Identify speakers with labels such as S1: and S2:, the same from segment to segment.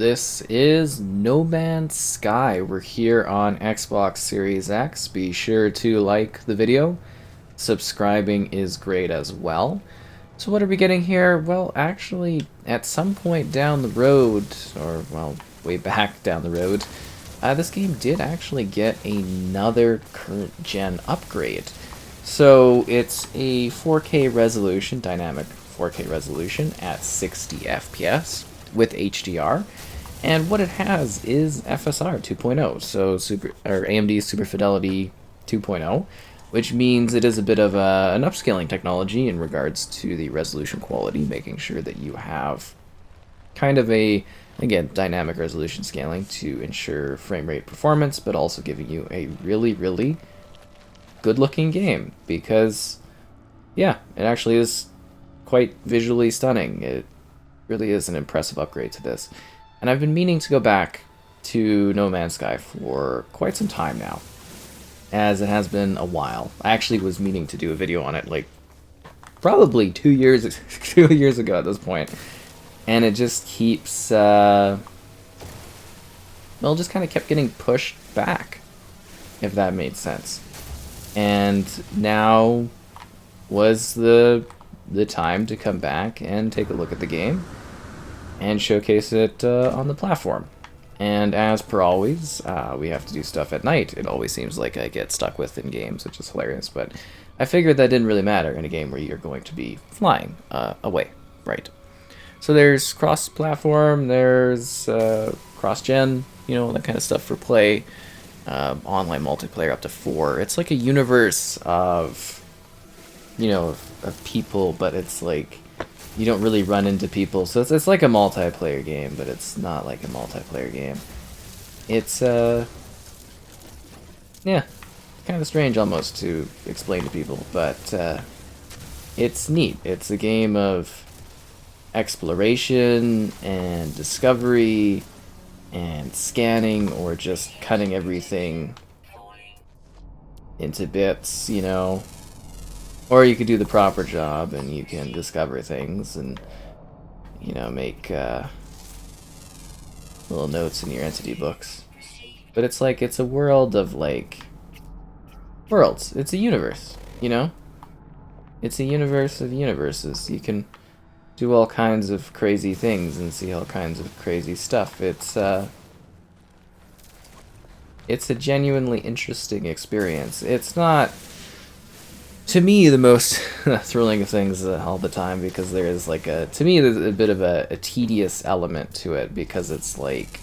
S1: This is No Man's Sky. We're here on Xbox Series X. Be sure to like the video. Subscribing is great as well. So what are we getting here? Well, actually, at some point down the road, or, well, way back down the road, this game did actually get another current gen upgrade. So it's a 4K resolution, dynamic 4K resolution at 60 FPS with HDR. And what it has is FSR 2.0, so AMD Super Fidelity 2.0, which means it is a bit of an upscaling technology in regards to the resolution quality, making sure that you have kind of a, again, dynamic resolution scaling to ensure frame rate performance, but also giving you a really, really good looking game because, yeah, it actually is quite visually stunning. It really is an impressive upgrade to this. And I've been meaning to go back to No Man's Sky for quite some time now, as it has been a while. I actually was meaning to do a video on it, like, probably 2 years, 2 years ago at this point. And it just keeps, well, just kind of kept getting pushed back, if that made sense. And now was the time to come back and take a look at the game and showcase it on the platform. And as per always, we have to do stuff at night. It always seems like I get stuck with in games, which is hilarious, but I figured that didn't really matter in a game where you're going to be flying away, right? So there's cross-platform, there's cross-gen, you know, that kind of stuff for play, online multiplayer up to 4. It's like a universe of, you know, of people, but it's like you don't really run into people, so it's like a multiplayer game, but it's not like a multiplayer game. It's yeah, kind of strange almost to explain to people, but it's neat. It's a game of exploration and discovery and scanning, or just cutting everything into bits, you know. Or you could do the proper job and you can discover things and, you know, make little notes in your entity books. But it's like, it's a world of, like, worlds. It's a universe, you know? It's a universe of universes. You can do all kinds of crazy things and see all kinds of crazy stuff. It's a genuinely interesting experience. It's not, to me, the most thrilling of things all the time, because there is like to me, there's a bit of a tedious element to it, because it's like,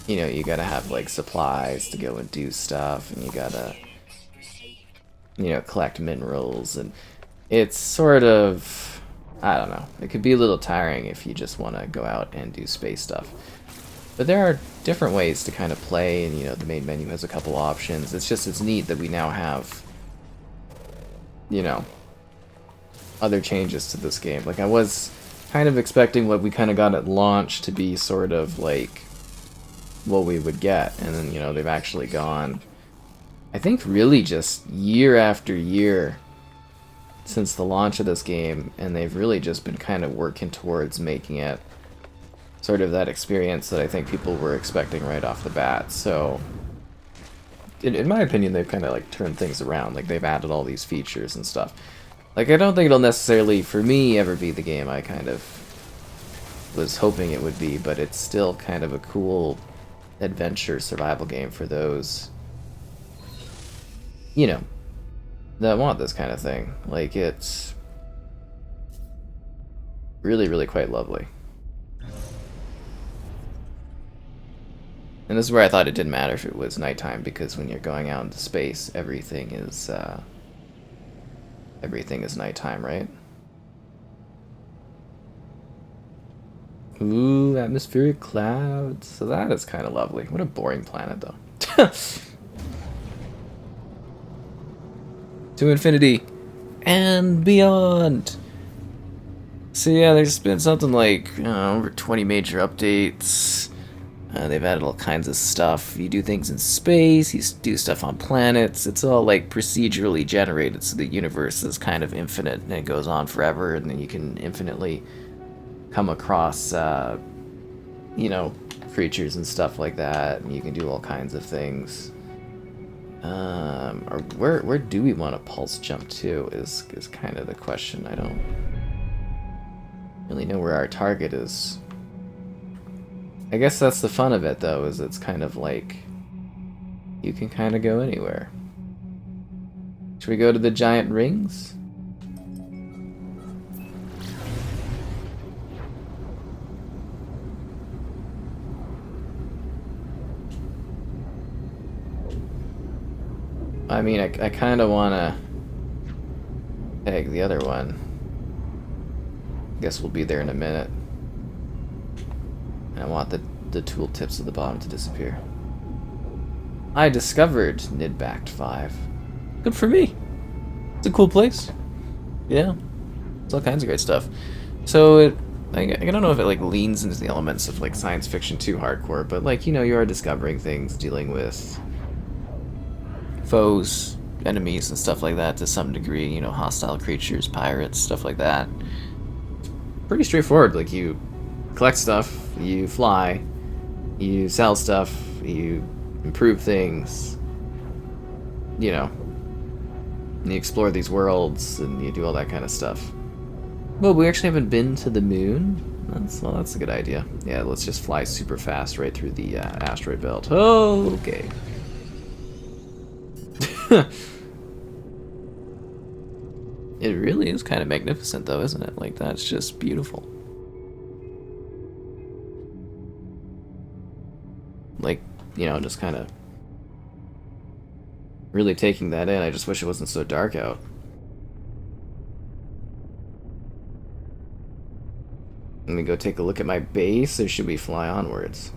S1: you know, you gotta have like supplies to go and do stuff, and you gotta, you know, collect minerals, and it's sort of, I don't know, it could be a little tiring if you just want to go out and do space stuff. But there are different ways to kind of play, and, you know, the main menu has a couple options. It's neat that we now have, you know, other changes to this game. Like, I was kind of expecting what we kind of got at launch to be sort of like what we would get, and then, you know, they've actually gone, I think, really just year after year since the launch of this game, and they've really just been kind of working towards making it sort of that experience that I think people were expecting right off the bat. So in my opinion, they've kind of like turned things around. Like, they've added all these features and stuff. Like, I don't think it'll necessarily, for me, ever be the game I kind of was hoping it would be, but it's still kind of a cool adventure survival game for those, you know, that want this kind of thing. Like, it's really, really quite lovely. And this is where I thought it didn't matter if it was nighttime, because when you're going out into space, everything is nighttime, right? Ooh, atmospheric clouds. So that is kind of lovely. What a boring planet, though. To infinity and beyond. So yeah, there's been something like, over 20 major updates. They've added all kinds of stuff. You do things in space, you do stuff on planets. It's all like procedurally generated, so the universe is kind of infinite and it goes on forever, and then you can infinitely come across you know, creatures and stuff like that, and you can do all kinds of things. Or where do we want to pulse jump to is kind of the question. I don't really know where our target is. I guess that's the fun of it, though, is it's kind of like you can kind of go anywhere. Should we go to the giant rings? I mean, I kind of want to egg the other one. Guess we'll be there in a minute. And I want the tooltips at the bottom to disappear. I discovered Nidbacked 5. Good for me. It's a cool place. Yeah. It's all kinds of great stuff. So, I don't know if it, like, leans into the elements of, like, science fiction too hardcore, but, like, you know, you are discovering things, dealing with foes, enemies, and stuff like that to some degree, you know, hostile creatures, pirates, stuff like that. Pretty straightforward. Like, you collect stuff, you fly, you sell stuff, you improve things, you know, you explore these worlds, and you do all that kind of stuff. Well, we actually haven't been to the moon. That's a good idea. Yeah, let's just fly super fast right through the asteroid belt. Oh, okay. It really is kind of magnificent, though, isn't it? Like, that's just beautiful. Like, you know, just kind of really taking that in. I just wish it wasn't so dark out. Let me go take a look at my base, or should we fly onwards?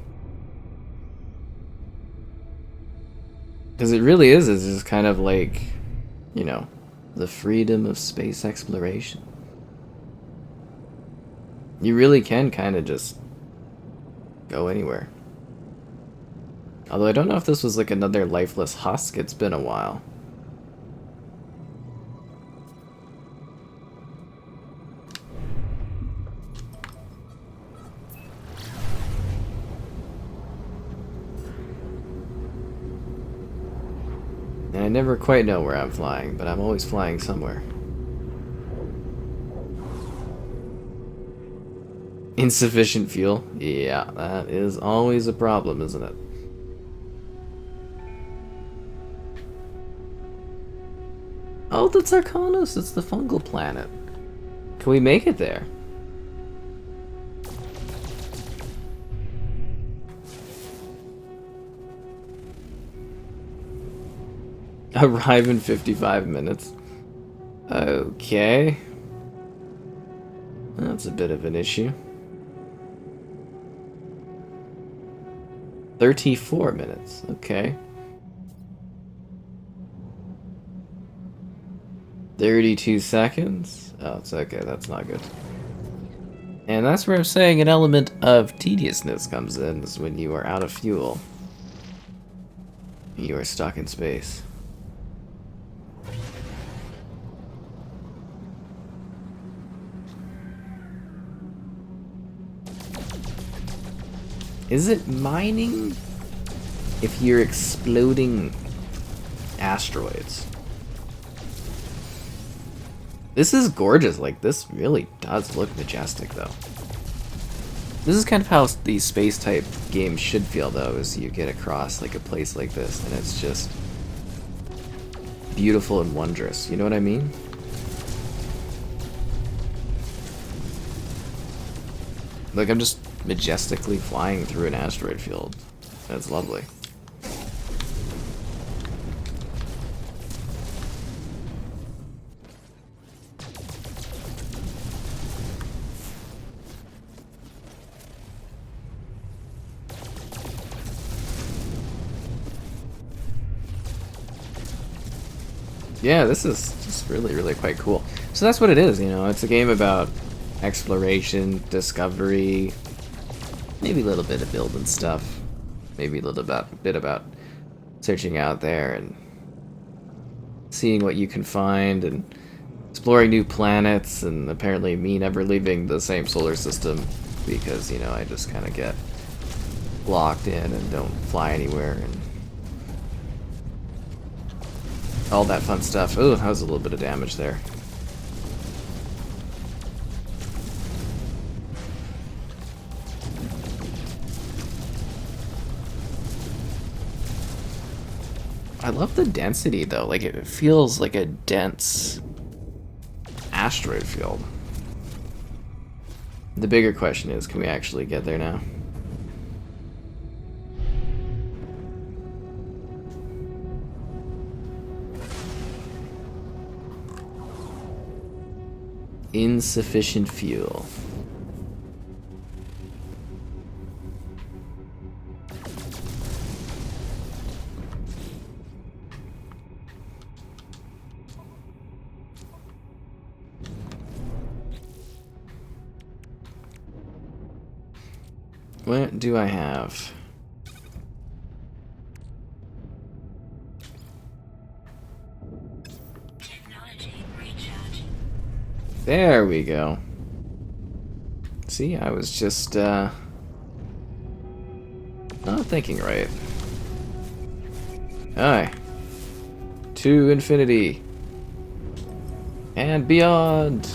S1: Because it really is, it's just kind of like, you know, the freedom of space exploration. You really can kind of just go anywhere. Although I don't know if this was like another lifeless husk, it's been a while. And I never quite know where I'm flying, but I'm always flying somewhere. Insufficient fuel? Yeah, that is always a problem, isn't it? Oh, that's Arcanus. It's the fungal planet. Can we make it there? Arrive in 55 minutes. Okay. That's a bit of an issue. 34 minutes. Okay. 32 seconds. Oh, it's okay. That's not good. And that's where I'm saying an element of tediousness comes in, is when you are out of fuel. You are stuck in space. Is it mining if you're exploding asteroids? This is gorgeous. Like, this really does look majestic, though. This is kind of how these space-type games should feel, though, is you get across, like, a place like this, and it's just beautiful and wondrous. You know what I mean? Like, I'm just majestically flying through an asteroid field. That's lovely. Yeah, this is just really, really quite cool. So that's what it is, you know, it's a game about exploration, discovery, maybe a little bit of building stuff, maybe a little bit about searching out there and seeing what you can find and exploring new planets, and apparently me never leaving the same solar system because, you know, I just kind of get locked in and don't fly anywhere and all that fun stuff. Ooh, that was a little bit of damage there. I love the density though, like it feels like a dense asteroid field. The bigger question is, can we actually get there now? Insufficient fuel. What do I have? There we go. See, I was just, not thinking right. Aye. To infinity. And beyond.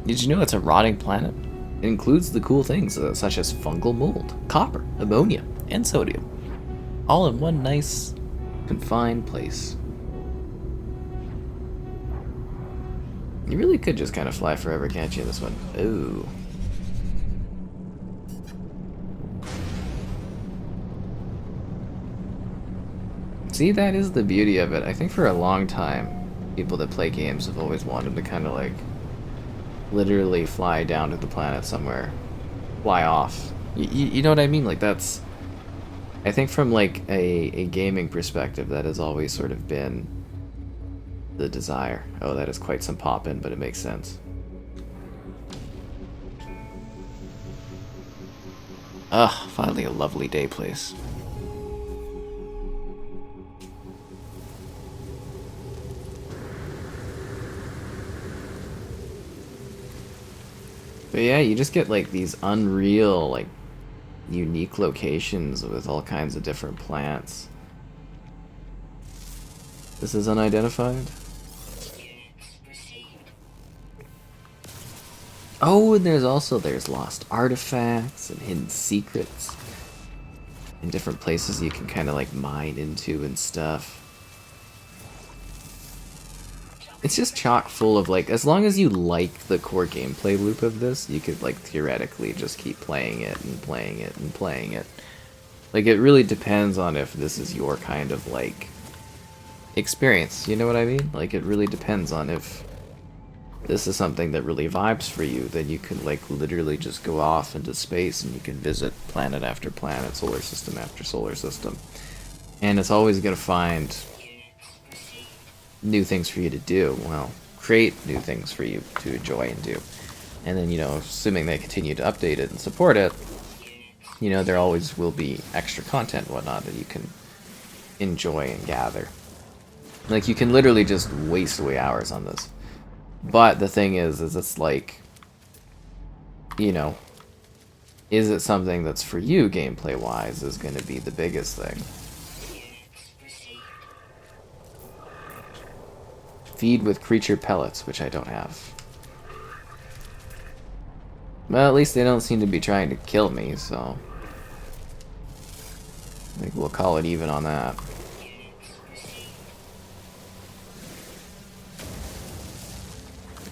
S1: Did you know it's a rotting planet? It includes the cool things such as fungal mold, copper, ammonia, and sodium. All in one nice, confined place. You really could just kind of fly forever, can't you, this one? Ooh. See, that is the beauty of it. I think for a long time, people that play games have always wanted to kind of like literally fly down to the planet somewhere. Fly off. You know what I mean? Like that's... I think from like a gaming perspective, that has always sort of been the desire. Oh, that is quite some pop-in, but it makes sense. Ah, finally a lovely day place. But yeah, you just get like these unreal, like unique locations with all kinds of different plants. This is unidentified? Oh, and there's lost artifacts and hidden secrets in different places you can kind of like mine into and stuff. It's just chock full of like, as long as you like the core gameplay loop of this, you could like theoretically just keep playing it and playing it and playing it. Like it really depends on if this is your kind of like experience, you know what I mean? Like it really depends on if this is something that really vibes for you, then you can like literally just go off into space and you can visit planet after planet, solar system after solar system. And it's always going to find new things for you to do. Well, create new things for you to enjoy and do. And then, you know, assuming they continue to update it and support it, you know, there always will be extra content and whatnot that you can enjoy and gather. Like, you can literally just waste away hours on this. But the thing is it's like, you know, is it something that's for you gameplay-wise is going to be the biggest thing. Feed with creature pellets, which I don't have. Well, at least they don't seem to be trying to kill me, so I think we'll call it even on that.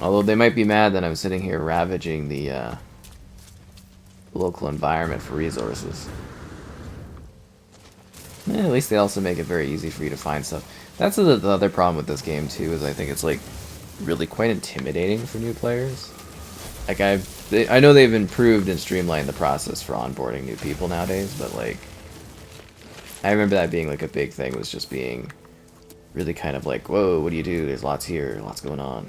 S1: Although they might be mad that I'm sitting here ravaging the local environment for resources. At least they also make it very easy for you to find stuff. That's the other problem with this game too, is I think it's like really quite intimidating for new players. Like I know they've improved and streamlined the process for onboarding new people nowadays, but like I remember that being like a big thing, was just being really kind of like, whoa, what do you do? There's lots here, lots going on.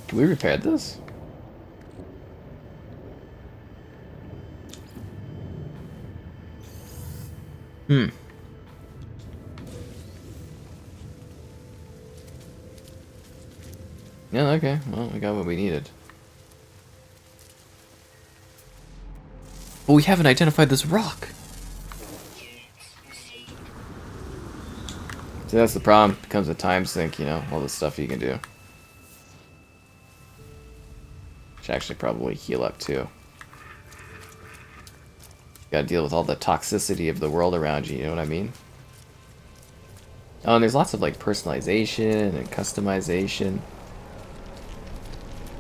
S1: Can we repair this? Hmm. Yeah, okay. Well, we got what we needed. But we haven't identified this rock. See, that's the problem. It becomes a time sink, you know, all the stuff you can do. Should actually probably heal up too. Gotta deal with all the toxicity of the world around you, you know what I mean? Oh, and there's lots of like personalization and customization.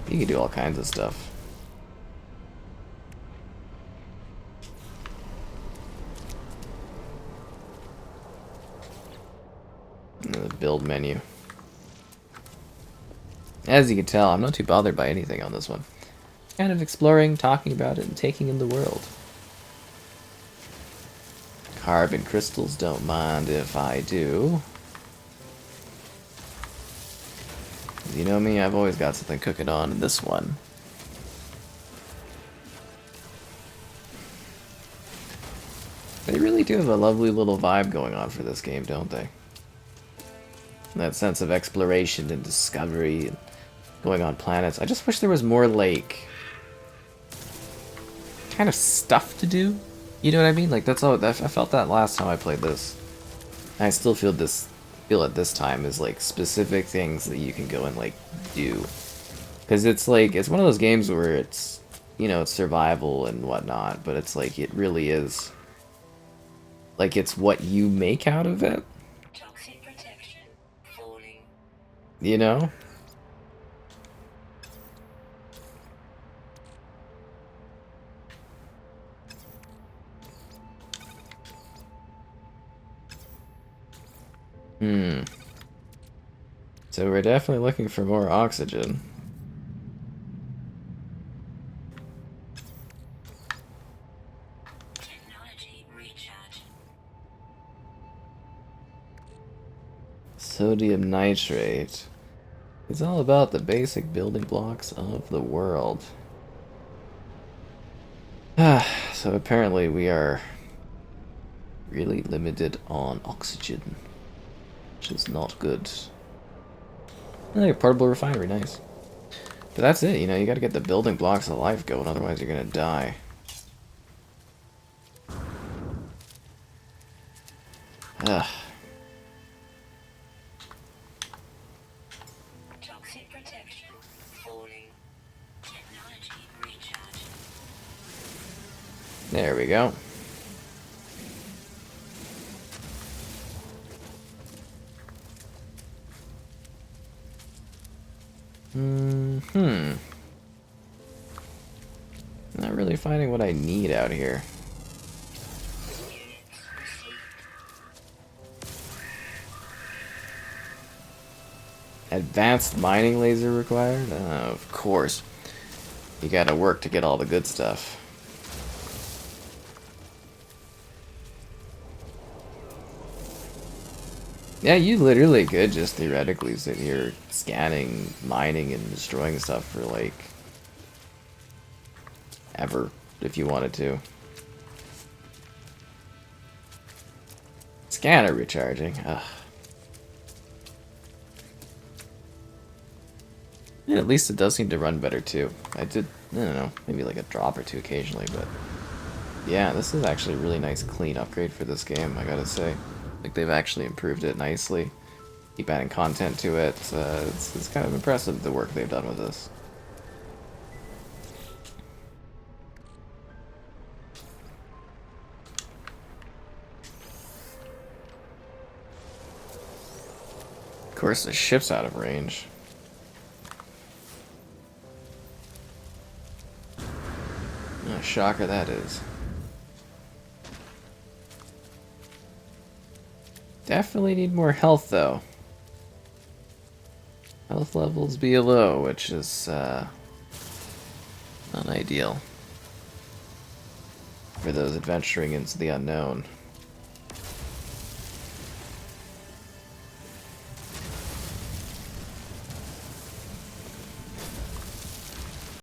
S1: You can do all kinds of stuff. And the build menu. As you can tell, I'm not too bothered by anything on this one. Kind of exploring, talking about it, and taking in the world. Carbon crystals, don't mind if I do. You know me, I've always got something cooking on in this one. They really do have a lovely little vibe going on for this game, don't they? That sense of exploration and discovery and going on planets. I just wish there was more, like, kind of stuff to do. You know what I mean? Like, that's all. I felt that last time I played this. I still feel it this time is like specific things that you can go and like do. Because it's like, it's one of those games where it's, you know, it's survival and whatnot, but it's like, it really is, like, it's what you make out of it.
S2: Toxic protection falling.
S1: You know? Hmm. So we're definitely looking for more oxygen.
S2: Technology recharge.
S1: Sodium nitrate. It's all about the basic building blocks of the world. So apparently we are really limited on oxygen, which is not good. Like a portable refinery, nice. But that's it, you know, you gotta get the building blocks of life going, otherwise you're gonna die. Ugh.
S2: Toxic protection falling. Technology recharge.
S1: There we go. Not really finding what I need out here. Advanced mining laser required? Of course. You gotta work to get all the good stuff. Yeah, you literally could just theoretically sit here scanning, mining, and destroying stuff for, like, ever, if you wanted to. Scanner recharging. Ugh. Yeah, at least it does seem to run better, too. I don't know, maybe like a drop or two occasionally, but yeah, this is actually a really nice, clean upgrade for this game, I gotta say. Like, they've actually improved it nicely. Keep adding content to it. It's kind of impressive, the work they've done with this. Of course, the ship's out of range. What a shocker that is. Definitely need more health, though. Health levels be low, which is, not ideal for those adventuring into the unknown.